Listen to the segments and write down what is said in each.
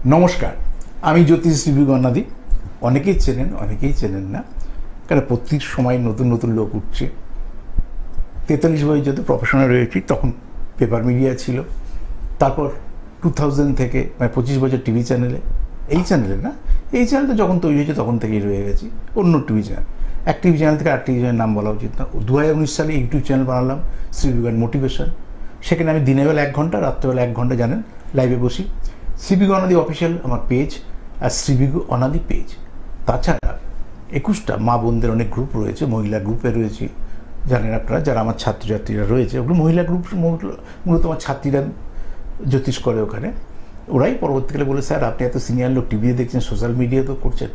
নমস্কার, আমি জ্যোতিষ শিবি গণাদি। অনেকেই চেনেন, অনেকেই চেনেন না, কারণ প্রত্যেক সময় নতুন নতুন লোক উঠছে। 43 বছর যত প্রফেশনে রয়েছি তখন পেপার মিডিয়া ছিল, তারপর 2000 থেকে মানে 25 বছর টিভি চ্যানেলে। এই চ্যানেলে না, এই চ্যানেলটা যখন তৈরি হয়েছে তখন থেকেই রয়ে গেছি অন্য টিভি চ্যানেল। এক টিভি চ্যানেল থেকে আর টিভি চ্যানেলের নাম বলা উচিত না। 2019 সালে ইউটিউব চ্যানেল বানালাম, শ্রীবিজ্ঞান মোটিভেশন। সেখানে আমি দিনের বেলা 1 ঘন্টা, রাত্রেবেলা 1 ঘন্টা জানেন লাইভে বসি। সিবি অনাদি অফিসিয়াল আমার পেজ আর সিবি অনাদি পেজ। তাছাড়া 21টা মা বোনদের অনেক গ্রুপ রয়েছে, মহিলা গ্রুপে রয়েছে। জানেন আপনারা, যারা আমার ছাত্রছাত্রীরা রয়েছে ওগুলো মহিলা গ্রুপ, মূলত আমার ছাত্রীরা জ্যোতিষ করে ওখানে। ওরাই পরবর্তীকালে বলে, স্যার আপনি এত সিনিয়র লোক, টিভিতে দেখছেন, সোশ্যাল মিডিয়াতেও করছেন,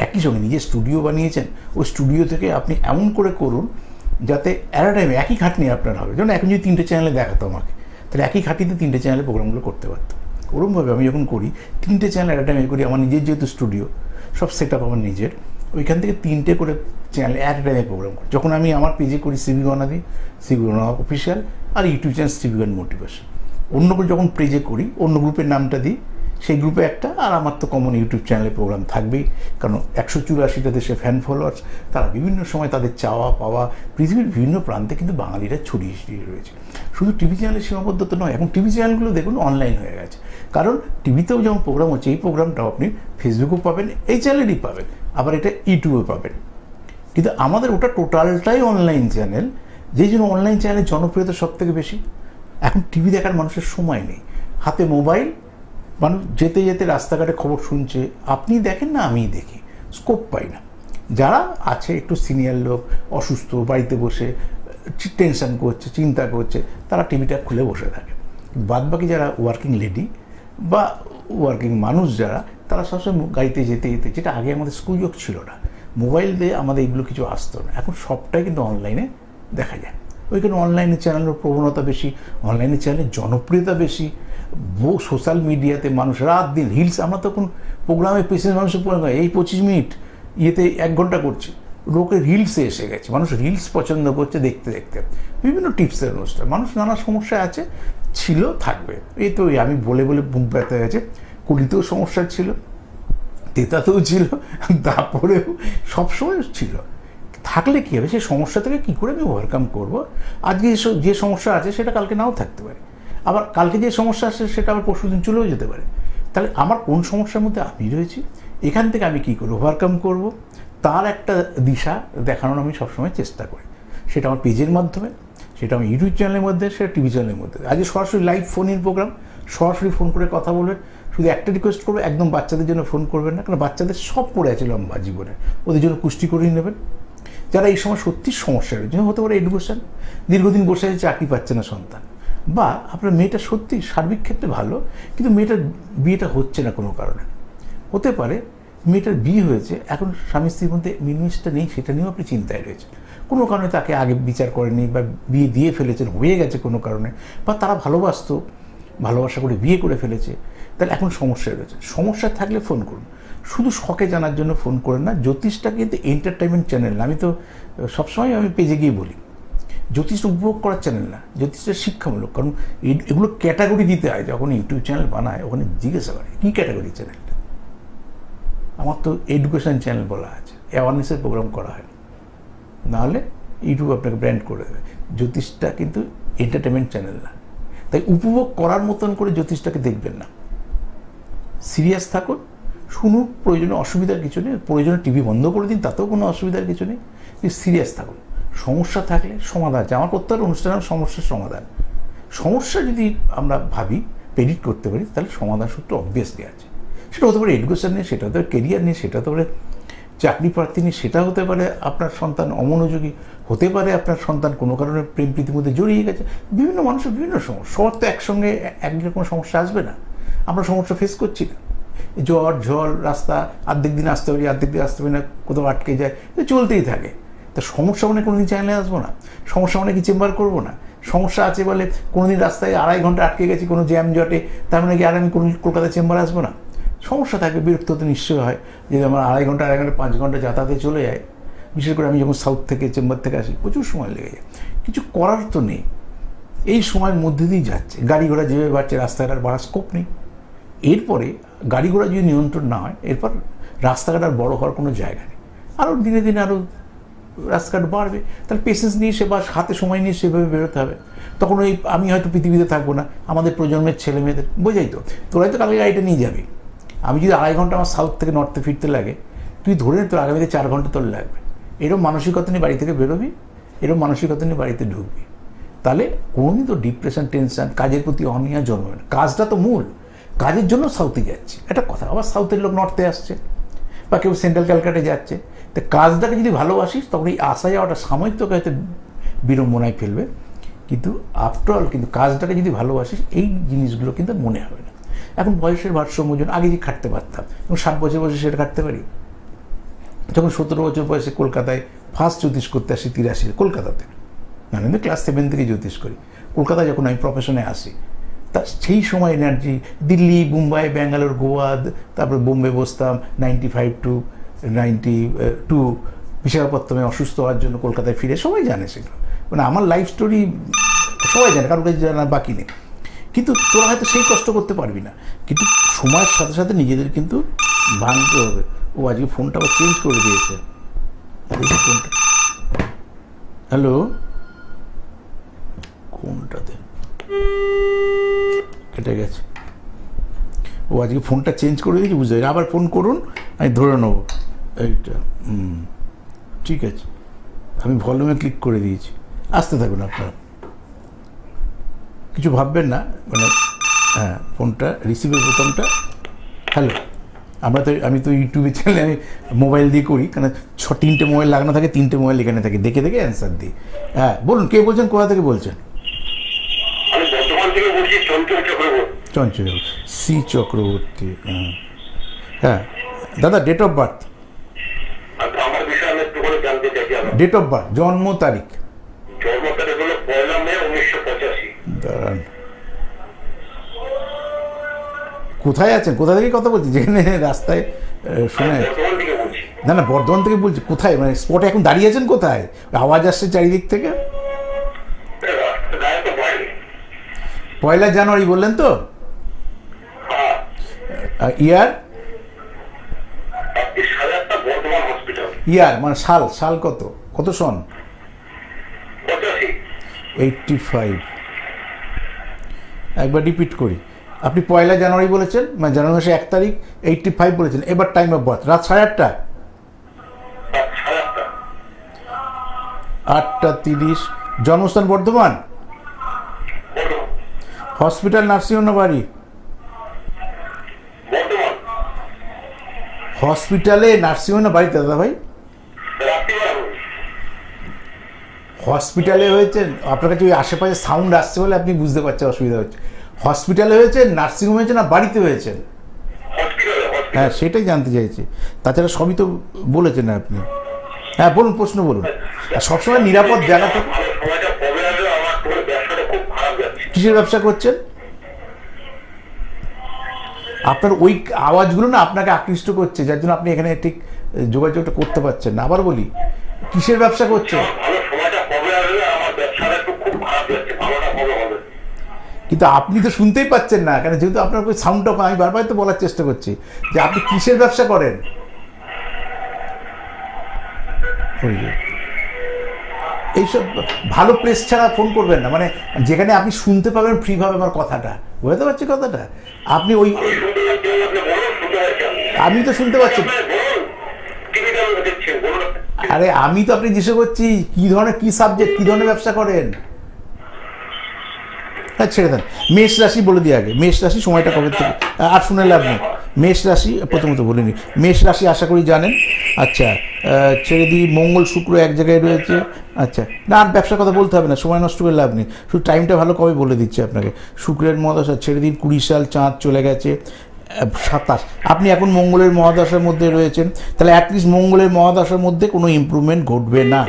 একই সঙ্গে নিজের স্টুডিও বানিয়েছেন, ওই স্টুডিও থেকে আপনি এমন করে করুন যাতে অ্যাট আ টাইমে একই খাটনি আপনার হবে। যেমন এখন যদি 3টে চ্যানেলে দেখাতো আমাকে, তাহলে একই খাটনিতে 3টে চ্যানেলে প্রোগ্রামগুলো করতে পারতো। ওরকমভাবে আমি যখন করি 3টে চ্যানেল অ্যাট আ টাইমে করি, আমার নিজের যেহেতু স্টুডিও, সব সেট আপ আমার নিজের, ওইখান থেকে 3টে করে চ্যানেল অ্যাট এ টাইমে প্রোগ্রাম করি। যখন আমি আমার পেজে করি সিবি গণাদি, সিবি গণা অফিসিয়াল, আর ইউটিউব চ্যানেল সিবিগান মোটিভেশন। অন্য করে যখন পেজে করি, অন্য গ্রুপের নামটা দিই, সেই গ্রুপে একটা, আর আমার তো কমন ইউটিউব চ্যানেলে প্রোগ্রাম থাকবেই। কারণ 184টা দেশে ফ্যান ফলোয়ার্স, তারা বিভিন্ন সময় তাদের চাওয়া পাওয়া পৃথিবীর বিভিন্ন প্রান্তে কিন্তু বাঙালিরা ছড়িয়ে ছিটিয়ে রয়েছে। শুধু টিভি চ্যানেলের সীমাবদ্ধতা নয়, এখন টিভি চ্যানেলগুলো দেখুন অনলাইন হয়ে গেছে। কারণ টিভিতেও যেমন প্রোগ্রাম হচ্ছে, এই প্রোগ্রামটাও আপনি ফেসবুকেও পাবেন, এই চ্যানেলেরই পাবেন, আবার এটা ইউটিউবে পাবেন। কিন্তু আমাদের ওটা টোটালটাই অনলাইন চ্যানেল, যেই জন্য অনলাইন চ্যানেলের জনপ্রিয়তা সব থেকে বেশি। এখন টিভি দেখার মানুষের সময় নেই, হাতে মোবাইল, মানুষ যেতে যেতে রাস্তাঘাটে খবর শুনছে, আপনি দেখেন না আমিই দেখি, স্কোপ পাই না। যারা আছে একটু সিনিয়র লোক, অসুস্থ, বাড়িতে বসে টেনশন করছে, চিন্তা করছে, তারা টিভিটা খুলে বসে থাকে। বাদবাকি যারা ওয়ার্কিং লেডি বা ওয়ার্কিং মানুষ যারা, তারা সবসময় গাড়িতে যেতে যেতে, যেটা আগে আমাদের সুযোগ ছিল না, মোবাইল দিয়ে আমাদের এগুলো কিছু আসতো না, এখন সবটাই কিন্তু অনলাইনে দেখা যায়। ওইখানে অনলাইনে চ্যানেলের প্রবণতা বেশি, অনলাইনে চ্যানেলের জনপ্রিয়তা বেশি। সোশ্যাল মিডিয়াতে মানুষ রাত দিন রিলস, আমরা তখন প্রোগ্রামে পেশেন্ট মানুষের এই 25 মিনিট ইয়েতে 1 ঘন্টা করছি, লোকের রিলসে এসে গেছে, মানুষ রিলস পছন্দ করছে দেখতে দেখতে। বিভিন্ন টিপসের অনুষ্ঠান, মানুষ নানা সমস্যা আছে, ছিল, থাকবে। এই তো আমি বলে বলে বুক ব্যথা গেছে। কুলিতেও সমস্যা ছিল, তেতাতেও ছিল, তারপরেও সবসময় ছিল। থাকলে কী হবে, সেই সমস্যা থেকে কী করে আমি ওভারকাম করবো। আজকে যে সমস্যা আছে সেটা কালকে নাও থাকতে পারে, আবার কালকে যে সমস্যা আসছে সেটা আবার পরশুদিন চলেও যেতে পারে। তাহলে আমার কোন সমস্যার মধ্যে আমি রয়েছি, এখান থেকে আমি কী করে ওভারকাম করব, তার একটা দিশা দেখানোর আমি সবসময় চেষ্টা করি। সেটা আমার পেজের মাধ্যমে, সেটা আমার ইউটিউব চ্যানেলের মধ্যে, সেটা টিভি চ্যানেলের মধ্যে। আজকে সরাসরি লাইভ ফোন ইন প্রোগ্রাম, সরাসরি ফোন করে কথা বলবেন। শুধু একটা রিকোয়েস্ট করবো, একদম বাচ্চাদের জন্য ফোন করবেন না, কারণ বাচ্চাদের সব পড়ে আছে লম্বা জীবনে, ওদের জন্য কুষ্টি করেই নেবেন। যারা এই সময় সত্যি সমস্যা রয়েছে, হতে পারে এডুকেশন, দীর্ঘদিন বসে আছে, চাকরি পাচ্ছে না সন্তান, বা আপনার মেয়েটা সত্যি সার্বিক ক্ষেত্রে ভালো, কিন্তু মেয়েটার বিয়েটা হচ্ছে না কোনো কারণে। হতে পারে মেয়েটার বিয়ে হয়েছে, এখন স্বামী স্ত্রীর মধ্যে মিলমিশটা নেই, সেটা নিয়েও আপনি চিন্তায় রয়েছে। কোনো কারণে তাকে আগে বিচার করেনি, বা বিয়ে দিয়ে ফেলেছেন, হয়ে গেছে কোনো কারণে, বা তারা ভালোবাসতো, ভালোবাসা করে বিয়ে করে ফেলেছে, তাহলে এখন সমস্যায় রয়েছে। সমস্যা থাকলে ফোন করুন, শুধু শখে জানার জন্য ফোন করেন না। জ্যোতিষটা কিন্তু এন্টারটেনমেন্ট চ্যানেল না, আমি তো সবসময় আমি পেজে গিয়ে বলি, জ্যোতিষটা উপভোগ করার চ্যানেল না, জ্যোতিষটা শিক্ষামূলক। কারণ এগুলো ক্যাটাগরি দিতে হয়, যখন ইউটিউব চ্যানেল বানায় ওখানে জিজ্ঞাসা করে কী ক্যাটাগরি চ্যানেলটা। আমার তো এডুকেশন চ্যানেল বলা আছে, অ্যাওয়ারনেসের প্রোগ্রাম করা হয়, নাহলে ইউটিউব আপনাকে ব্র্যান্ড করে দেবে। জ্যোতিষটা কিন্তু এন্টারটেনমেন্ট চ্যানেল না, তাই উপভোগ করার মতন করে জ্যোতিষটাকে দেখবেন না। সিরিয়াস থাকুন, শুনুন, প্রয়োজনে অসুবিধার কিছু নেই, প্রয়োজনে টিভি বন্ধ করে দিন, তাতেও কোনো অসুবিধার কিছু নেই, কিন্তু সিরিয়াস থাকুন। সমস্যা থাকলে সমাধান আছে, আমার প্রত্যেকটা অনুষ্ঠানের সমস্যার সমাধান। সমস্যা যদি আমরা ভাবি, প্রেডিক্ট করতে পারি, তাহলে সমাধান সূত্র অবভিয়াসলি আছে। সেটা হতে পারে এডুকেশন নিয়ে, সেটা হতে পারে কেরিয়ার নিয়ে, সেটা হতে পারে চাকরি প্রার্থী নিয়ে, সেটা হতে পারে আপনার সন্তান অমনোযোগী, হতে পারে আপনার সন্তান কোনো কারণে প্রেম প্রীতির মধ্যে জড়িয়ে গেছে। বিভিন্ন মানুষের বিভিন্ন সমস্যা, সবার তো একসঙ্গে একরকম সমস্যা আসবে না। আমরা সমস্যা ফেস করছি না, জ্বর ঝড়, রাস্তা অর্ধেক দিন আসতে পারি, অর্ধেক দিন আসতে পারি না, কোথাও আটকে যায়, চলতেই থাকে। তা সমস্যা মানে কোনোদিন চ্যানেলে আসবো না, সমস্যা মানে কি চেম্বার করবো না। সমস্যা আছে বলে কোনোদিন রাস্তায় 2.5 ঘন্টা আটকে গেছি কোনো জ্যাম জটে, তার মানে কি আর আমি কলকাতায় চেম্বারে আসবো না। সমস্যা থাকবে, বিরক্ত তো নিশ্চয়ই হয়, যদি আমার 2.5 ঘন্টা 5 ঘন্টা যাতায়াতে চলে যায়। বিশেষ করে আমি যখন সাউথ থেকে চেম্বার থেকে আসি, প্রচুর সময় লেগে যায়, কিছু করার তো নেই। এই সময়ের মধ্যে দিয়েই যাচ্ছে, গাড়ি ঘোড়া যেভাবে বাড়ছে, রাস্তাঘাট বাড়ার স্কোপ নেই। এরপরে গাড়ি ঘোড়া যদি নিয়ন্ত্রণ না হয়, এরপর রাস্তাঘাট আর বড় হওয়ার কোনো জায়গা নেই। আরও দিনে দিনে আরও রাস্তাঘাট বাড়বে, তাহলে পেশেন্স নিয়ে সে বা হাতে সময় নিয়ে সেভাবে বেরোতে হবে। তখন ওই আমি হয়তো পৃথিবীতে থাকবো না, আমাদের প্রজন্মের ছেলে মেয়েদের বোঝাই তো, তোরাই তো কালকে গাড়িটা নিয়ে যাবি। আমি যদি 2.5 ঘন্টা আমার সাউথ থেকে নর্থে ফিরতে লাগে, তুই ধরে নে তোর আগামীতে 4 ঘন্টা তোর লাগবে। এরকম মানসিকতা নিয়ে বাড়ি থেকে বেরোবি, এরকম মানসিকতা নিয়ে বাড়িতে ঢুকবি, তাহলে কোনোদিন তো ডিপ্রেশন, টেনশন, কাজের প্রতি অনীহা জন্মবে না। কাজটা তো মূল, কাজের জন্য সাউথে যাচ্ছে একটা কথা, আবার সাউথের লোক নর্থে আসছে, বা কেউ সেন্ট্রাল ক্যালকাটায় যাচ্ছে। তো কাজটাকে যদি ভালোবাসিস, তখন এই আসা যাওয়াটা সাময়িক তোকে হয়তো বিড়ম্বনায় ফেলবে, কিন্তু আফটারঅল কিন্তু কাজটাকে যদি ভালোবাসিস, এই জিনিসগুলো কিন্তু মনে হবে না। এখন বয়সের ভারসাম্য জন্য আগে যে খাটতে পারতাম, এখন 60 বছর বয়সে সেটা খাটতে পারি। যখন 17 বছর বয়সে কলকাতায় ফার্স্ট জ্যোতিষ করতে আসি 83 কলকাতাতে, আমি কিন্তু ক্লাস 7 থেকে জ্যোতিষ করি, কলকাতায় যখন আমি প্রফেশনে আসি, তা সেই সময় এনার্জি দিল্লি, মুম্বাই, ব্যাঙ্গালোর, গোয়া, তারপরে বোম্বে বসতাম 95 to 92, বিশাখাপত্তমে অসুস্থ হওয়ার জন্য কলকাতায় ফিরে, সবাই জানে সেগুলো, মানে আমার লাইফ স্টোরি সবাই জানে, কারোর কাছে জানার বাকি নেই। কিন্তু তোরা হয়তো সেই কষ্ট করতে পারবি না, কিন্তু সময়ের সাথে সাথে নিজেদের কিন্তু ভাঙতে হবে। ও আজকে ফোনটা আবার চেঞ্জ করে দিয়েছে, ফোনটা, হ্যালো, কোনটাতে কেটে গেছে, ও আজকে ফোনটা চেঞ্জ করে দিয়েছি, বুঝতে পারি। আবার ফোন করুন, আমি ধরে নেবো এইটা। ঠিক আছে, আমি ভলিউমে ক্লিক করে দিয়েছি, আসতে থাকুন আপনারা, কিছু ভাববেন না, মানে হ্যাঁ, ফোনটা রিসিভের বোতামটা, হ্যালো, আমি তো ইউটিউবে চ্যানেলে আমি মোবাইল দিয়ে করি, কারণ 3টে মোবাইল লাগানো থাকে, 3টে মোবাইল এখানে থাকে, দেখে দেখে অ্যান্সার দিই। হ্যাঁ বলুন, কে বলছেন, কোথা থেকে বলছেন? চঞ্চল সি চক্রবর্তী। হ্যাঁ দাদা, date of birth, date of birth, জন্ম তারিখ। দাঁড়ান, কোথায় আছেন, কোথা থেকে কথা বলছি, যেখানে রাস্তায় শুনে? না না, বর্ধমান থেকে বলছি। কোথায়, মানে স্পটে এখন দাঁড়িয়ে আছেন কোথায়? আওয়াজ আসছে চারিদিক থেকে। 1 জানুয়ারি বললেন তো? ইয়ার ইয়ার মানে সাল, সাল কত, কত সন? 85। একবার রিপিট করি, আপনি 1 জানুয়ারি বলেছেন, মানে জানুয়ারি মাসে 1 তারিখ, 85 বলেছেন। এবার টাইম অফ বার্থ রাত 8:30, 8:30। জন্মস্থান বর্ধমান, হসপিটাল, নার্সিংহোম না বাড়ি? হসপিটালে, নার্সিংহোম না বাড়িতে দাদা ভাই? হসপিটালে হয়েছে, আপনার কাছে ওই আশেপাশে সাউন্ড আসছে বলে আপনি বুঝতে পারছেন অসুবিধা হচ্ছে। হসপিটালে হয়েছে, নার্সিংহোম হয়েছে, না বাড়িতে হয়েছে? হ্যাঁ সেটাই জানতে চাইছি, তাছাড়া সবই তো বলেছেন আপনি। হ্যাঁ বলুন, প্রশ্ন বলুন। সবসময় নিরাপদ জায়গা থেকে। কিসের ব্যবসা করছেন? আপনার ওই আওয়াজগুলো না আপনাকে আকৃষ্ট করছে, যার জন্য আপনি এখানে ঠিক যোগাযোগটা করতে পারছেন না। আবার বলি, কিসের ব্যবসা করছেন? কিন্তু আপনি তো শুনতেই পাচ্ছেন না, কেন, যেহেতু আপনার ওই সাউন্ডটা, আমি বারবার তো বলার চেষ্টা করছি যে আপনি কিসের ব্যবসা করেন। এইসব ভালো প্লেস ছাড়া ফোন করবেন না, মানে যেখানে আপনি শুনতে পাবেন ফ্রিভাবে আমার কথাটা, বুঝতে পারছি কথাটা? আপনি ওই, আমি তো শুনতে পাচ্ছি। আরে আমি তো আপনি জিজ্ঞেস করছি কি ধরনের, কি সাবজেক্ট, কি ধরনের ব্যবসা করেন। হ্যাঁ ছেড়ে দেন। মেষ রাশি বলে দিই আগে, মেষ রাশি সময়টা কবে থেকে, আর শুনে লাভ নেই। মেষ রাশি প্রথমত বলিনি, মেষ রাশি আশা করি জানেন। আচ্ছা ছেড়ে দিই, মঙ্গল শুক্র এক জায়গায় রয়েছে। আচ্ছা না, আর ব্যবসার কথা বলতে হবে না, সময় নষ্ট করে লাভ নেই, শুধু টাইমটা ভালো কবে বলে দিচ্ছি আপনাকে। শুক্রের মহাদশা ছেড়ে দিন, 20 সাল, চাঁদ চলে গেছে 27। আপনি এখন মঙ্গলের মহাদশার মধ্যে রয়েছেন, তাহলে অ্যাটলিস্ট মঙ্গলের মহাদশার মধ্যে কোনো ইম্প্রুভমেন্ট ঘটবে না।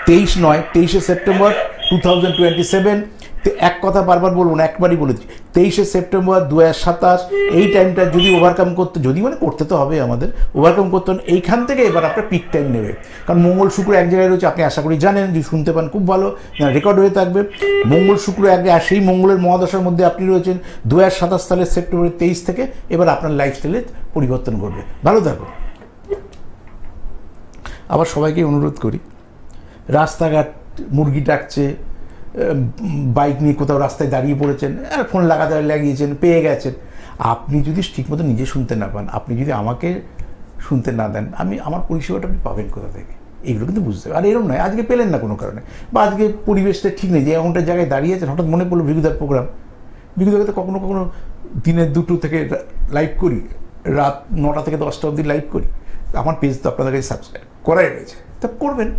23 নয়, 23শে সেপ্টেম্বর 2027 তো এক কথা বারবার বলবো না, একবারই বলেছি, 23শে সেপ্টেম্বর 2027 এই টাইমটা যদি ওভারকাম করতে, যদি মানে করতে তো হবে আমাদের, ওভারকাম করতে এইখান থেকে এবার আপনার পিক টাইম নেবে। কারণ মঙ্গল শুক্র এক জায়গায় রয়েছে, আপনি আশা করি জানেন, যদি শুনতে পান খুব ভালো, রেকর্ড হয়ে থাকবে। মঙ্গল শুক্র এক, আর সেই মঙ্গলের মহাদশার মধ্যে আপনি রয়েছেন 2027 সালের সেপ্টেম্বর 23 থেকে। এবার আপনার লাইফস্টাইলে পরিবর্তন ঘটবে। ভালো থাকুন। আবার সবাইকে অনুরোধ করি, রাস্তাঘাট মুরগি ডাকছে, বাইক নিয়ে কোথাও রাস্তায় দাঁড়িয়ে পড়েছেন, আর ফোন লাগাতে লাগিয়েছেন, পেয়ে গেছেন, আপনি যদি ঠিকমতো নিজে শুনতে না পান, আপনি যদি আমাকে শুনতে না দেন, আমার পরিষেবাটা আপনি পাবেন কোথা থেকে, এগুলো কিন্তু বুঝতে হবে। আর এরকম নয় আজকে পেলেন না কোনো কারণে, বা আজকে পরিবেশটা ঠিক নেই, যে এমনটা জায়গায় দাঁড়িয়ে আছেন, হঠাৎ মনে পড়লো ভিগুদার প্রোগ্রাম। ভিগুদাকে কখনো কখনো দিনের 2টো থেকে লাইভ করি, রাত 9টা থেকে 10টা অবধি লাইভ করি। আমার পেজ তো আপনাদের কাছে সাবস্ক্রাইব করাই রয়েছে, তা করবেন।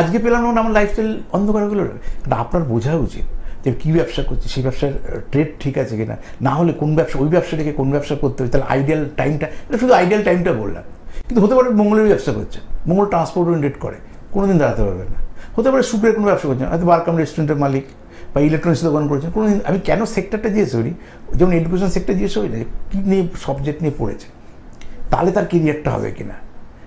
আজকে পেলাম না, আমার লাইফস্টাইল অন্ধকার হয়ে গেল। কিন্তু আপনার বোঝা উচিত যে কী ব্যবসা করছে, সেই ব্যবসার ট্রেড ঠিক আছে কিনা, না হলে কোন ব্যবসা, ওই ব্যবসাটাকে কোন ব্যবসা করতে হবে, তাহলে আইডিয়াল টাইমটা, এটা শুধু আইডিয়াল টাইমটা বললাম। কিন্তু হতে পারে মঙ্গলের ব্যবসা করছেন, মঙ্গল ট্রান্সপোর্ট ওরিয়েন্টেড করে, কোনো দিন দাঁড়াতে পারবেন না। হতে পারে শুক্রের কোনো ব্যবসা করছেন, হয়তো বারকাম রেস্টুরেন্টের মালিক বা ইলেকট্রনিক্স দোকান করেছেন, কোনো দিন। আমি কেন সেক্টরটা জিজ্ঞেস করি, যেমন এডুকেশন সেক্টর জিজ্ঞেস করি না, কী নিয়ে সাবজেক্ট নিয়ে পড়েছে, তাহলে তার কেরিয়ারটা হবে কিনা।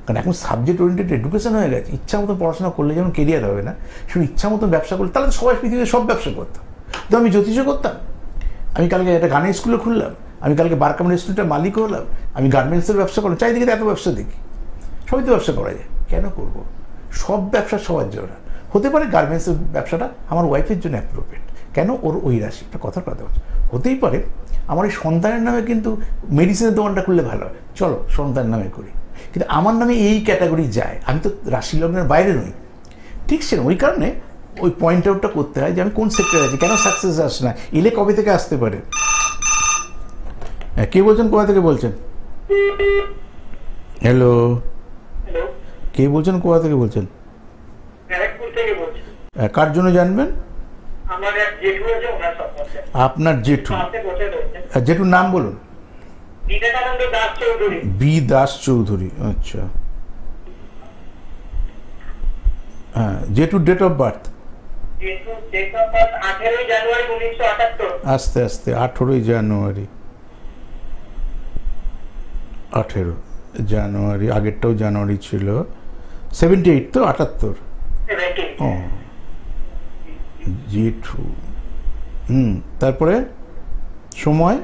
কারণ এখন সাবজেক্ট ওরিয়েন্টেড এডুকেশন হয়ে গেছে, ইচ্ছা মতো পড়াশোনা করলে যেমন কেরিয়ার হবে না, শুধু ইচ্ছা মতো ব্যবসা করলে, তাহলে তো সবাই পৃথিবীতে সব ব্যবসা করতাম। তো আমি জ্যোতিষও করতাম, আমি কালকে একটা গানের স্কুলে খুললাম, আমি কালকে বারকাম রেস্টুরেন্টের মালিকও হলাম, আমি গার্মেন্টসের ব্যবসা করলাম, চারিদিকে এত ব্যবসা দেখি, সবই তো ব্যবসা করা যায়, কেন করবো? সব ব্যবসা সবার জন্য হতে পারে। গার্মেন্টসের ব্যবসাটা আমার ওয়াইফের জন্য অ্যাপ্রোপ্রিয়েট, কেন? ওর ওই রাশি, একটা কথার কথা বলছে। হতেই পারে আমার এই সন্তানের নামে কিন্তু মেডিসিনের দোকানটা খুললে ভালো হয়, চলো সন্তানের নামে করি, কিন্তু আমার নামে এই ক্যাটাগরি যায়, আমি তো রাশি লগ্নের বাইরে নই, ঠিক সে ওই কারণে ওই পয়েন্ট আউটটা করতে হয় যে আমি কোন সেক্টরে আছি, কেন সাকসেস আসে না, এলে কবে থেকে আসতে পারে। কে বলছেন, কোথা থেকে বলছেন? হ্যালো, কে বলছেন, কোথা থেকে বলছেন? কার জন্য জানবেন? আপনার জেঠু, জেঠুর নাম বলুন। বি দাস চৌধুরী, আচ্ছা। হ্যাঁ, জেঠুর ডেট অফ বার্থ? আস্তে আস্তে, 18 জানুয়ারি, 18 জানুয়ারি, আগেরটাও জানুয়ারি ছিল। 78 তো, 78। ও জেঠু, তারপরে সময়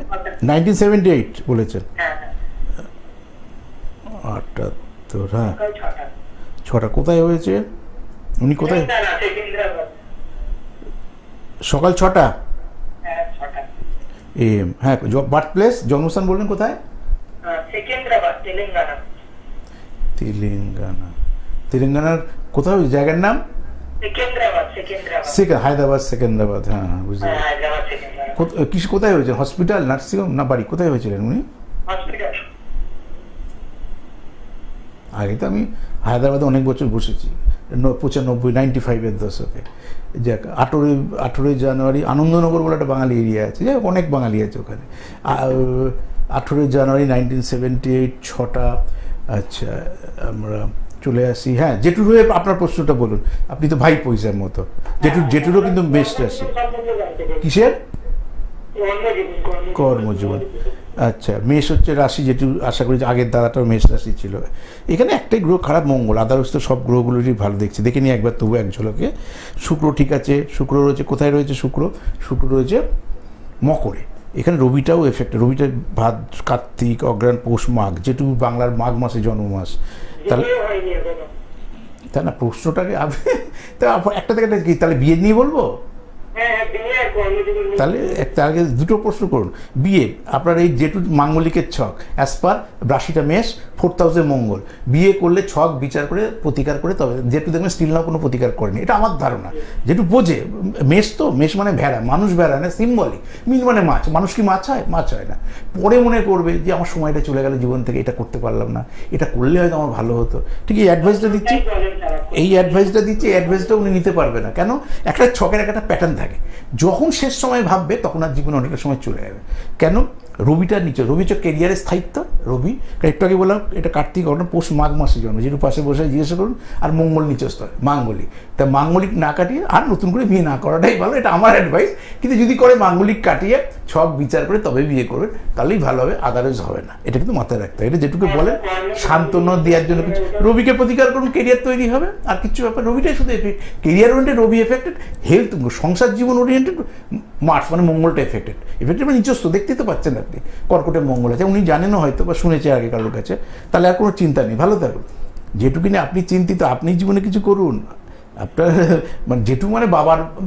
1978 বলেছেন। 78, হ্যাঁ, 6টা। কোথায় হয়েছে উনি, কোথায়? সকাল 6টা। হ্যাঁ, বার্থ প্লেস, জন্মস্থান বললেন কোথায়? তেলেঙ্গানার কোথায় জায়গার নাম? হায়দ্রাবাদ, সেকেন্দ্রাবাদ, হ্যাঁ বুঝতে পারছি। কোথায় হয়েছে, হসপিটাল, নার্সিংহোম না বাড়ি, কোথায় হয়েছিলেন উনি? আগে তো আমি হায়দ্রাবাদে অনেক বছর বসেছি, 95-95 দশকে। যাক, 18 জানুয়ারি, আনন্দনগর বলে একটা বাঙালি এরিয়া আছে, যাই অনেক বাঙালি আছে ওখানে। 18 জানুয়ারি 1978, 6টা। আচ্ছা, আমরা চলে আসি। হ্যাঁ, জেঠুর হয়ে আপনার প্রশ্নটা বলুন, আপনি তো ভাই পয়সার মতো। জেঠুরও কিন্তু মেষ রাশি। কিসের? কর্মজীবন। আচ্ছা, মেষ হচ্ছে রাশি, যেটু আশা করি আগের দাদাটাও মেষ রাশি ছিল। এখানে একটাই গ্রহ খারাপ, মঙ্গল, আদারস তো সব গ্রহগুলোরই ভালো দেখছি, দেখে নিই একবার তবু এক ঝলকে। শুক্র ঠিক আছে, শুক্র রয়েছে কোথায় রয়েছে? শুক্র রয়েছে মকরে। এখানে রবিটাও এফেক্ট, রবিটা ভাদ, কার্তিক, অগ্রহায়ণ, পৌষ, মাঘ, যেটু বাংলার মাঘ মাসে জন্মমাস। তাহলে তাই না, প্রশ্নটাকে একটা থেকে কি, তাহলে বিয়ে নিয়ে বলবো? তাহলে তার আগে দুটো প্রশ্ন করুন। বিয়ে, আপনার এই যেটু মাঙ্গলিকের ছক, অ্যাজ পার রাশিটা মেষ, 4th হাউসে মঙ্গল, বিয়ে করলে ছক বিচার করে প্রতিকার করে, তবে যেটু দেখবেন স্টিল নাও কোনো প্রতিকার করেনি, এটা আমার ধারণা। যেটু বোঝে, মেষ তো, মেষ মানে ভেড়া, মানুষ ভেড়া না, সিম্বলিক। মিল মানে মাছ, মানুষ কি মাছ হয়? মাছ হয় না। পরে মনে করবে যে আমার সময়টা চলে গেল জীবন থেকে, এটা করতে পারলাম না, এটা করলে হয়তো আমার ভালো হতো। ঠিক এই অ্যাডভাইসটা দিচ্ছি, এই অ্যাডভাইসটা উনি নিতে পারবে না। কেন? একটা ছকের একটা প্যাটার্ন থাকে, যখন শেষ সময় ভাববে তখন আর জীবনে অনেকটা সময় চলে যাবে। কেন? রবিটার নিচে, রবি হচ্ছে কেরিয়ারের স্থায়িত্ব, রবি, একটু আগে বললাম এটা কার্তিক ঘটনা, পৌষ মাঘ মাসে জন্ম, যেটু পাশে বসে জিজ্ঞাসা করুন। আর মঙ্গল নিচস্থ হয়, মাঙ্গলিক, তা মাঙ্গলিক না কাটিয়ে আর নতুন করে বিয়ে না করাটাই ভালো, এটা আমার অ্যাডভাইস। কিন্তু যদি করে মাঙ্গলিক কাটিয়ে ছক বিচার করে তবে বিয়ে করবে, তাহলেই ভালো হবে, আদারওয়াইজ হবে না। এটা কিন্তু মাথায় রাখতে হবে। এটা যেটুকু বলেন সান্ত্বনা দেওয়ার জন্য কিছু, রবিকে প্রতিকার করুন, কেরিয়ার তৈরি হবে, আর কিছু ব্যাপার। রবিটাই শুধু এফেক্ট, কেরিয়ার ওরিয়েন্টেড রবি এফেক্টেড, হেলথ সংসার জীবন ওরিয়েন্টেড মার্স মানে মঙ্গলটা এফেক্টেড মানে নিজস্ব, দেখতেই তো পাচ্ছেন আপনি কর্কটে মঙ্গল আছে, উনি জানেনও হয়তো বা শুনেছে আগে কারোর কাছে, তাহলে আর কোনো চিন্তা নেই, ভালো থাকুন। যেটুকু নিয়ে আপনি চিন্তিত, আপনি জীবনে কিছু করুন, আপনার মানে যেটুকু মানে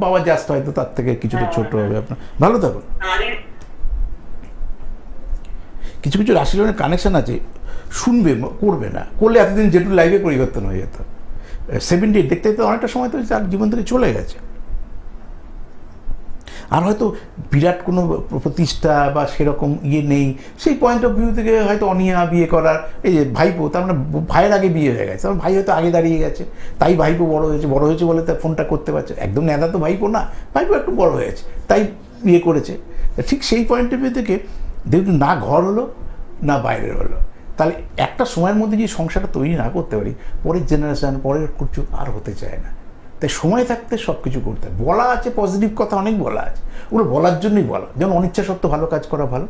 বাবার জাস্ট হয়তো তার থেকে কিছুটা ছোট হবে, আপনার ভালো থাকুন। কিছু কিছু রাশির কানেকশন আছে, শুনবে করবে না, করলে এতদিন যেটুকু লাইফে পরিবর্তন হয়ে যেত। 78 দেখতে দেখতে অনেকটা সময় তো তার জীবন থেকে চলে গেছে। আর হয়তো বিরাট কোনো প্রতিষ্ঠা বা সেরকম নেই, সেই পয়েন্ট অফ ভিউ থেকে হয়তো অনিয়া বিয়ে করার, এই যে ভাইপো, তার মানে ভাইয়ের আগে বিয়ে হয়ে গেছে, তার ভাই হয়তো আগে দাঁড়িয়ে গেছে, তাই ভাইপো বড় হয়েছে বলে তার ফোনটা করতে পারছে, একদম নেদা তো ভাইপো না, ভাইপো একটু বড় হয়েছে তাই বিয়ে করেছে। ঠিক সেই পয়েন্ট অফ ভিউ থেকে দেখুন, না ঘর হলো না বাইরের হলো, তাহলে একটা সময়ের মধ্যে যদি সংসারটা তৈরি না করতে পারি, পরের জেনারেশান পরের কিছু আর হতে চায় না। তাই সময় থাকতে সব কিছু করতে হয়। বলা আছে পজিটিভ কথা, অনেক বলা আছে, ওগুলো বলার জন্যই বলা। যেমন অনিচ্ছা সত্ত্বেও ভালো কাজ করা ভালো,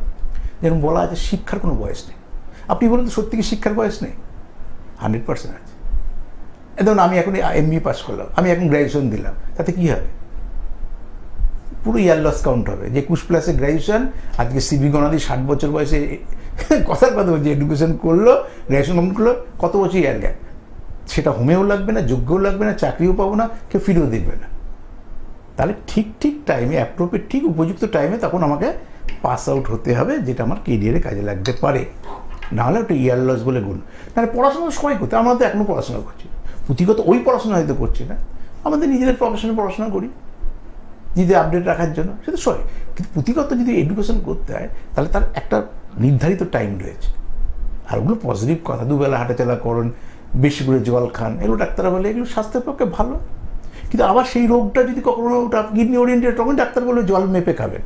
যেমন বলা আছে শিক্ষার কোনো বয়স নেই। আপনি বলুন তো সত্যি কি শিক্ষার বয়স নেই? 100% আছে। ধরুন আমি এখন MBA পাস করলাম, আমি এখন গ্র্যাজুয়েশন দিলাম, তাতে কী হবে? পুরো ইয়ার লস কাউন্ট হবে। যে 21+ গ্র্যাজুয়েশন, আজকে সিবি গণাদি 60 বছর বয়সে কথার কথা বলছি, এডুকেশন করলো, গ্র্যাজুয়েশন কমপ্লিট করলো, কত বছর ইয়ার গ্যাপ, সেটা হোমেও লাগবে না, যোগ্যও লাগবে না, চাকরিও পাবো না, কেউ ফিরেও দেখবে না। তাহলে ঠিক টাইমে, অ্যাপ্রোপ্রিয়েট ঠিক উপযুক্ত টাইমে তখন আমাকে পাস আউট হতে হবে, যেটা আমার কেরিয়ারে কাজে লাগতে পারে। নাহলে ওটা ইয়ার লস বলে গুণ। তাহলে পড়াশোনা সবাই করতে, আমরা তো এখনও পড়াশোনা করছি, পুঁথিগত ওই পড়াশোনা হয়তো করছি না, আমাদের নিজেদের প্রফেশনে পড়াশোনা করি নিজেদের আপডেট রাখার জন্য, সেটা সবাই। কিন্তু পুঁথিগত যদি এডুকেশন করতে হয়, তাহলে তার একটা নির্ধারিত টাইম রয়েছে। আর ওগুলো পজিটিভ কথা, দুবেলা হাঁটাচলা করুন, বেশি করে জল খান, এগুলো ডাক্তাররা বলে এগুলো স্বাস্থ্যের পক্ষে ভালো। কিন্তু আবার সেই রোগটা যদি কখনো ওটা কিডনি ওরিয়েন্টেড, তখন ডাক্তার বলবে জল মেপে খাবেন,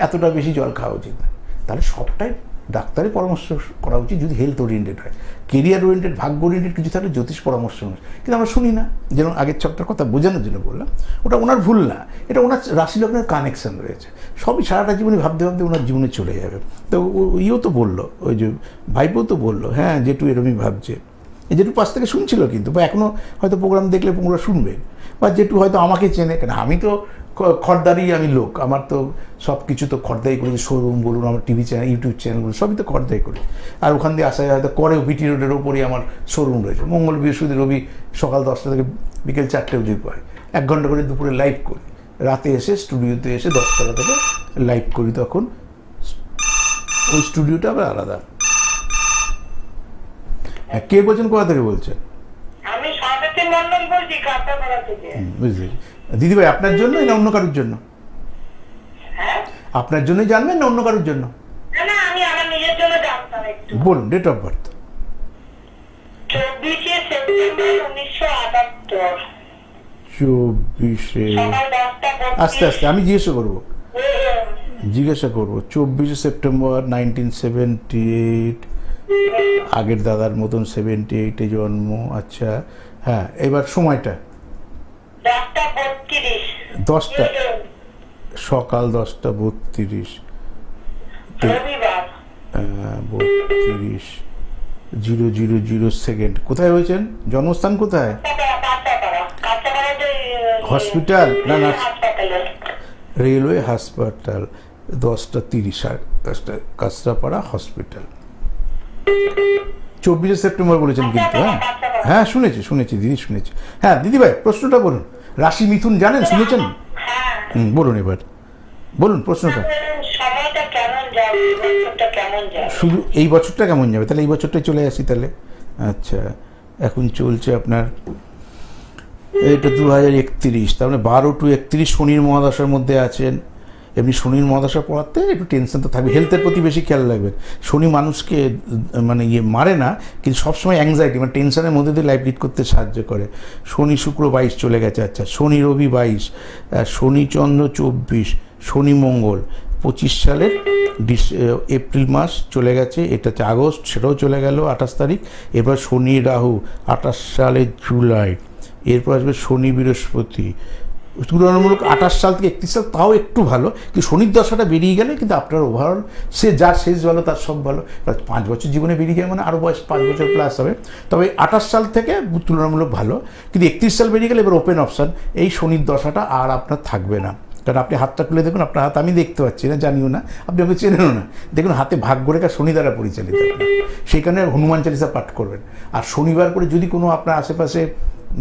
এতটা বেশি জল খাওয়া উচিত না। তাহলে সবটাই ডাক্তারের পরামর্শ করা উচিত যদি হেলথ ওরিয়েন্টেড হয়। কেরিয়ার ওরিয়েন্টেড, ভাগ্য ওরিয়েন্টেড কিছু থাকলে জ্যোতিষ পরামর্শ নেয়, কিন্তু আমরা শুনি না। যেমন আগের ছকটার কথা বোঝানোর জন্য বললাম, ওটা ওনার ভুল না, এটা ওনার রাশি লগ্নের কানেকশন রয়েছে, সবই সারাটা জীবনে ভাবতে ভাবতে ওনার জীবনে চলে যাবে। তো ইও তো বললো, ওই যে ভাইপো তো বললো, হ্যাঁ যেটু এরমই ভাবছে, যেটু পাশ থেকে শুনছিল, কিন্তু বা এখনও হয়তো প্রোগ্রাম দেখলে পুরো শুনবেন, বা যেটু হয়তো আমাকে চেনে, কেন আমি তো খড়দারি আমি লোক, আমার তো সব কিছু তো খড়দাই করি, শোরুম বলুন, আমার টিভি চ্যানেল, ইউটিউব চ্যানেলগুলো সবই তো খড়দাই করি। আর ওখান দিয়ে আসা হয়তো করেও, বিটি রোডের ওপরেই আমার শোরুম রয়েছে, মঙ্গল বৃহস্পতি রবি সকাল 10টা থেকে বিকেল 4টে অবধি পাই, 1 ঘন্টা করে দুপুরে লাইভ করি, রাতে এসে স্টুডিওতে এসে 10টা থেকে লাইভ করি, তখন ওই স্টুডিওটা আবার আলাদা। হ্যাঁ, কে বলছেন, কোথা থেকে বলছেন? আমি সাবিত্রী মণ্ডল বলছি, কাঁচাপাড়া থেকে। বুঝলি দিদিভাই, আপনার জন্যই না অন্য কারোর জন্য? হ্যাঁ, আপনার জন্যই জানবেন না অন্য কারোর জন্য? না আমি আমার নিজের জন্য জানতাম একটু। বলুন ডেট অফ বার্থ। 24শে সেপ্টেম্বর 1978। 24শে, সকাল 10টা। আস্তে আস্তে আমি জিজ্ঞাসা করবো 24শে সেপ্টেম্বর 1978, আগের দাদার মতন 78-এ জন্ম। আচ্ছা, হ্যাঁ, এবার সময়টা 10টা, সকাল 10:32, 32:00 কোথায় হয়েছেন? জন্মস্থান কোথায়? হসপিটাল না না রেলওয়ে হাসপাতাল। 10:30 কাঁচরাপাড়া হসপিটাল। 24শে সেপ্টেম্বর বলেছেন কিন্তু? হ্যাঁ শুনেছি দিদি, শুনেছি। হ্যাঁ দিদিভাই, প্রশ্নটা বলুন। রাশি মিথুন জানেন, শুনেছেন? বলুন, এবার বলুন প্রশ্নটা। শুধু এই বছরটা কেমন যাবে? তাহলে এই বছরটাই চলে আসি তাহলে। আচ্ছা, এখন চলছে আপনার এটা 2031, তার মানে 12 to 31 শনির মহাদশার মধ্যে আছেন। এমনি শনির মহাদশা পড়াতে একটু টেনশন তো থাকবে, হেলথের প্রতি বেশি খেয়াল রাখবেন। শনি মানুষকে মানে মারে না, কিন্তু সবসময় অ্যাংজাইটি মানে টেনশনের মধ্যে দিয়ে লাইফ লিড করতে সাহায্য করে। শনি শুক্র 22 চলে গেছে। আচ্ছা, শনি রবি 22, শনি চন্দ্র 24, শনি মঙ্গল 25 সালের এপ্রিল মাস চলে গেছে, এটা হচ্ছে আগস্ট, সেটাও চলে গেল 28 তারিখ। এরপর শনি রাহু 28 সালের জুলাই, এরপর আসবে শনি বৃহস্পতি। তুলনামূলক 28 সাল থেকে 31 সাল তাও একটু ভালো, কিন্তু শনির দশাটা বেরিয়ে গেলে কিন্তু আপনার ওভারঅল সে যার শেষ ভালো তার সব ভালো। 5 বছর জীবনে বেরিয়ে যায় মানে আরও বয়স 5 বছর প্লাস হবে। তবে 28 সাল থেকে তুলনামূলক ভালো, কিন্তু 31 সাল বেরিয়ে গেলে এবার ওপেন অপশান, এই শনির দশাটা আর আপনার থাকবে না। কারণ আপনি হাতটা খুলে দেখুন, আপনার হাত আমি দেখতে পাচ্ছি না, জানিও না, আপনি আমাকে চেনেনও না, দেখুন হাতে ভাগ্যরেখা শনি দ্বারা পরিচালিত। সেই কারণে হনুমান চালিসা পাঠ করবেন। আর শনিবার করে যদি কোনো আপনার আশেপাশে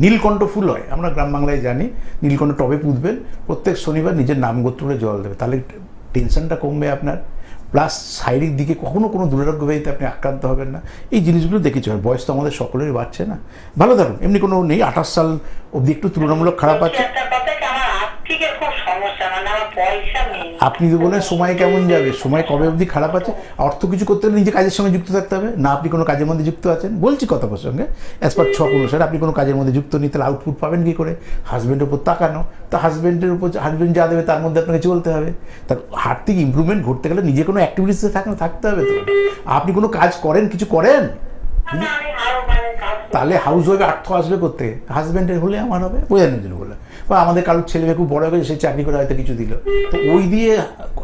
নীলকণ্ঠ ফুল হয়, আমরা গ্রাম বাংলায় জানি, নীলকণ্ঠ টবে পুঁতবেন, প্রত্যেক শনিবার নিজের নাম গোত্রে জল দেবে, তাহলে টেনশনটা কমবে আপনার। প্লাস শারীরিক দিকে কখনো কোনো দুরারোগ্য ব্যাধিতে আপনি আক্রান্ত হবেন না। এই জিনিসগুলো দেখেছি, হয় বয়স তো আমাদের সকলেরই বাড়ছে না। ভালো থাকুন, এমনি কোনো নেই। 28 সাল অবধি একটু তুলনামূলক খারাপ আছে। আপনি তো বলেন সময় কেমন যাবে, সময় কবে অবধি খারাপ আছে? অর্থ কিছু করতে হলে নিজে কাজের সঙ্গে যুক্ত থাকতে হবে না। আপনি কোনো কাজের মধ্যে যুক্ত আছেন, বলছি কথা প্রসঙ্গে, অ্যাজ পার ছক অনুসারে আপনি কোনো কাজের মধ্যে যুক্ত নেই, তাহলে আউটপুট পাবেন কী করে? হাজব্যান্ডের উপর তাকানো, তো হাজব্যান্ডের উপর হাজব্যান্ড যা দেবে তার মধ্যে আপনাকে চলতে হবে। তার আর্থিক ইমপ্রুভমেন্ট ঘটতে গেলে নিজে কোনো অ্যাক্টিভিটিসে থাকতে হবে। তো আপনি কোনো কাজ করেন, কিছু করেন, তাহলে হাউস ওয়াইফে অর্থ আসবে করতে, হাজব্যান্ডের হলে আমার হবে বোঝানোর জন্য বলে। বা আমাদের কারোর ছেলে মেয়ে খুব বড় হয়ে গেছে, সে চাকরি করে হয়তো কিছু দিল, তো ওই দিয়ে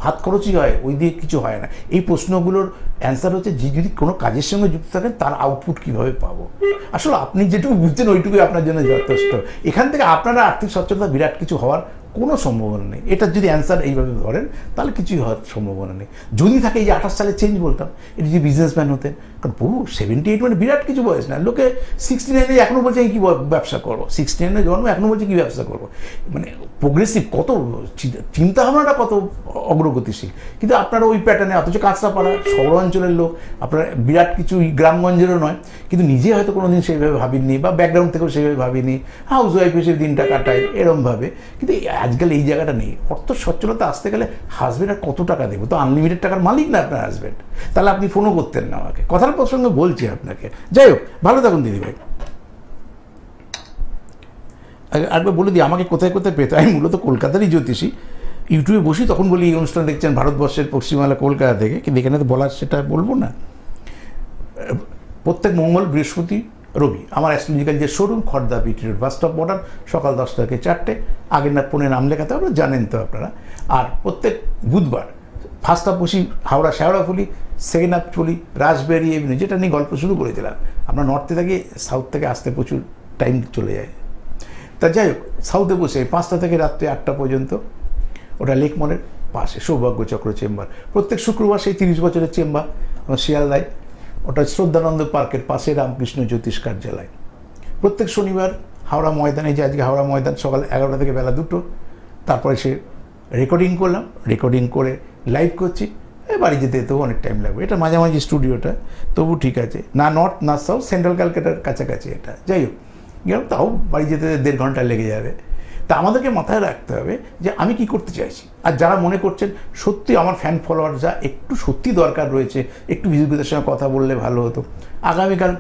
হাত খরচই হয়, ওই দিয়ে কিছু হয় না। এই প্রশ্নগুলোর অ্যান্সার হচ্ছে যে যদি কোনো কাজের সঙ্গে যুক্ত থাকেন তার আউটপুট কীভাবে পাবো। আসলে আপনি যেটুকু বুঝছেন ওইটুকুই আপনার জন্য যথেষ্ট। এখান থেকে আপনারা আর্থিক সচ্ছলতা বিরাট কিছু হওয়ার কোনো সম্ভাবনা নেই। এটার যদি অ্যান্সার এইভাবে ধরেন তাহলে কিছুই হওয়ার সম্ভাবনা নেই। যদি থাকে এই যে 28 সালে চেঞ্জ বলতাম, এটা যদি বিজনেসম্যান হতেন, কারণ বহু 78 মানে বিরাট কিছু বয়স না। লোকে 69 এখনও বলছে আমি কী ব্যবসা করবো, 69 জন্ম এখনও বলছে কী ব্যবসা করবো। মানে প্রোগ্রেসিভ, কত চিন্তা ভাবনাটা কত অগ্রগতিশীল, কিন্তু আপনারা ওই প্যাটার্নে, অথচ কাঁচরাপাড়া শহরাঞ্চলের লোক, আপনারা বিরাট কিছু গ্রামগঞ্জেরও নয়, কিন্তু নিজে হয়তো কোনো দিন সেইভাবে ভাবিনি, বা ব্যাকগ্রাউন্ড থেকেও সেইভাবে ভাবিনি, হাউস ওয়াইফ হিসেবে দিনটা কাটায় এরমভাবে। কিন্তু আজকাল এই জায়গাটা নেই। অর্থ সচ্ছলতা আসতে গেলে হাজব্যান্ড আর কত টাকা দেবো, তো আনলিমিটেড টাকার মালিক না আপনার হাজব্যান্ড, তাহলে আপনি ফোনও করতেন না আমাকে। কথার প্রসঙ্গে বলছি আপনাকে। যাই হোক, ভালো থাকুন দিদিভাই। একবার বলে দিই আমাকে কোথায় কোথায় পেতে। আমি মূলত কলকাতারই জ্যোতিষী, ইউটিউবে বসি তখন বলি এই অনুষ্ঠান দেখছেন ভারতবর্ষের পশ্চিমবাংলা কলকাতা থেকে, কিন্তু এখানে তো বলার সেটা বলবো না। প্রত্যেক মঙ্গল, বৃহস্পতি, রবি আমার অ্যাস্ট্রোলজিক্যাল যে showroom, Khardah BT road, bus stop border, সকাল 10টা থেকে 4টে, আগের না ফোনে নাম লেখাতে হবে, জানেন তো আপনারা। আর প্রত্যেক বুধবার ফার্স্ট হাফ বসি হাওড়া শেওড়াফুলি, সেকেন্ড হাফ চলি রাজবেরি এভিনিউ, যেটা নিয়ে গল্প শুরু করেছিলাম। আমরা নর্থে থাকি, সাউথ থেকে আসতে প্রচুর টাইম চলে যায়। তা যাই হোক, সাউথে বসে 5টা থেকে রাত্রে 8টা পর্যন্ত, ওটা লেক মলের পাশে সৌভাগ্য চক্র চেম্বার। প্রত্যেক শুক্রবার সেই 30 বছরের চেম্বার আমার শিয়ালদায়, ওটা শ্রদ্ধানন্দ পার্কের পাশে রামকৃষ্ণ জ্যোতিষ কার্যালয়। প্রত্যেক শনিবার হাওড়া ময়দানে, যে আজকে হাওড়া ময়দান, সকাল 11টা থেকে বেলা 2টো। তারপরে সে রেকর্ডিং করলাম, রেকর্ডিং করে লাইভ করছি। বাড়ি যেতে যেতেও অনেক টাইম লাগবে, এটা মাঝামাঝি স্টুডিওটা, তবু ঠিক আছে, না নর্থ না সাউথ, সেন্ট্রাল ক্যালকাটার কাছাকাছি এটা। যাই হোক, গেলাম, তাও বাড়ি যেতে 1.5 ঘন্টা লেগে যাবে। তা আমাদেরকে মাথায় রাখতে হবে যে আমি কি করতে চাইছি। আর যারা মনে করছেন সত্যি আমার ফ্যান ফলোয়ার যা একটু সত্যি দরকার রয়েছে, একটু বিজুদের সঙ্গে কথা বললে ভালো হতো, আগামীকাল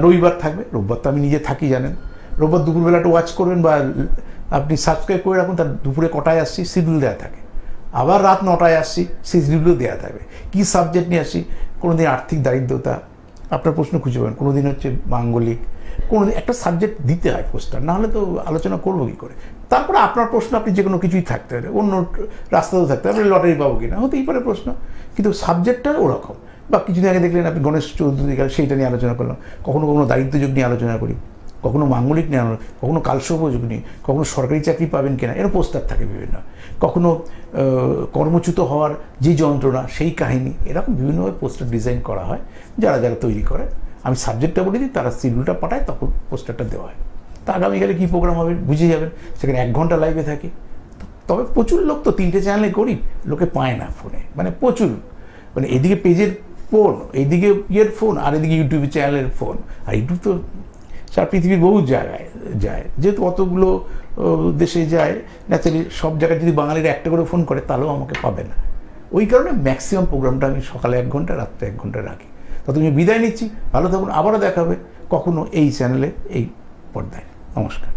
রবিবার থাকবে। রোববার তো আমি নিজে থাকি জানেন, রোববার দুপুরবেলাটা ওয়াচ করবেন, বা আপনি সাবস্ক্রাইব করে রাখুন, তার দুপুরে কটায় আসছি শিডিউল দেওয়া থাকে। আবার রাত 9টায় আসছি, সেই শিডিউলও দেওয়া থাকবে। কী সাবজেক্ট নিয়ে আসি, কোনো দিন আর্থিক দারিদ্রতা, আপনার প্রশ্ন খুঁজে পাবেন, কোনো দিন হচ্ছে মাঙ্গলিক, কোনো দিন একটা সাবজেক্ট দিতে হয় পোস্টার, নাহলে তো আলোচনা করবো কী করে। তারপরে আপনার প্রশ্ন, আপনি যে কোনো কিছুই থাকতে পারে, অন্য রাস্তাতেও থাকতে পারে, আপনি লটারি পাবো কিনা হতেই পারে প্রশ্ন, কিন্তু সাবজেক্টটা ওরকম। বা কিছুদিন আগে দেখলেন আপনি গণেশ চৌধুরী গেল, সেইটা নিয়ে আলোচনা করলাম। কখনো কখনো দারিদ্র যুগ নিয়ে আলোচনা করি, কখনো মাঙ্গলিক নিয়ে, কখনো কালসর্পযোগ নিয়ে, কখনো সরকারি চাকরি পাবেন কিনা এর পোস্টার থাকে বিভিন্ন, কখনো কর্মচ্যুত হওয়ার যে যন্ত্রণা সেই কাহিনী, এরকম বিভিন্নভাবে পোস্টার ডিজাইন করা হয়। যারা যারা তৈরি করে, আমি সাবজেক্টটা বলে দিই, তারা শিডিউলটা পাঠায়, তখন পোস্টারটা দেওয়া হয়। তা আগামীকালে কী প্রোগ্রাম হবে বুঝে যাবেন। সেখানে 1 ঘন্টা লাইভে থাকি। তবে প্রচুর লোক তো 3টে চ্যানেলে করি, লোকে পায় না ফোনে, মানে প্রচুর, মানে এদিকে পেজের ফোন, এইদিকে ফোন, আর এদিকে ইউটিউব চ্যানেলের ফোন। আর ইউটিউব তো সারা পৃথিবীর বহু জায়গায় যায়, যেহেতু অতগুলো দেশে যায়, ন্যাচারালি সব জায়গায় যদি বাঙালিরা একটা করে ফোন করে তাহলেও আমাকে পাবে না। ওই কারণে ম্যাক্সিমাম প্রোগ্রামটা আমি সকালে 1 ঘন্টা, রাত্রে 1 ঘন্টা রাখি। তত আমি বিদায় নিচ্ছি, ভালো থাকুন, আবারও দেখা হবে কখনো এই চ্যানেলে, এই পর্দায়। নমস্কার।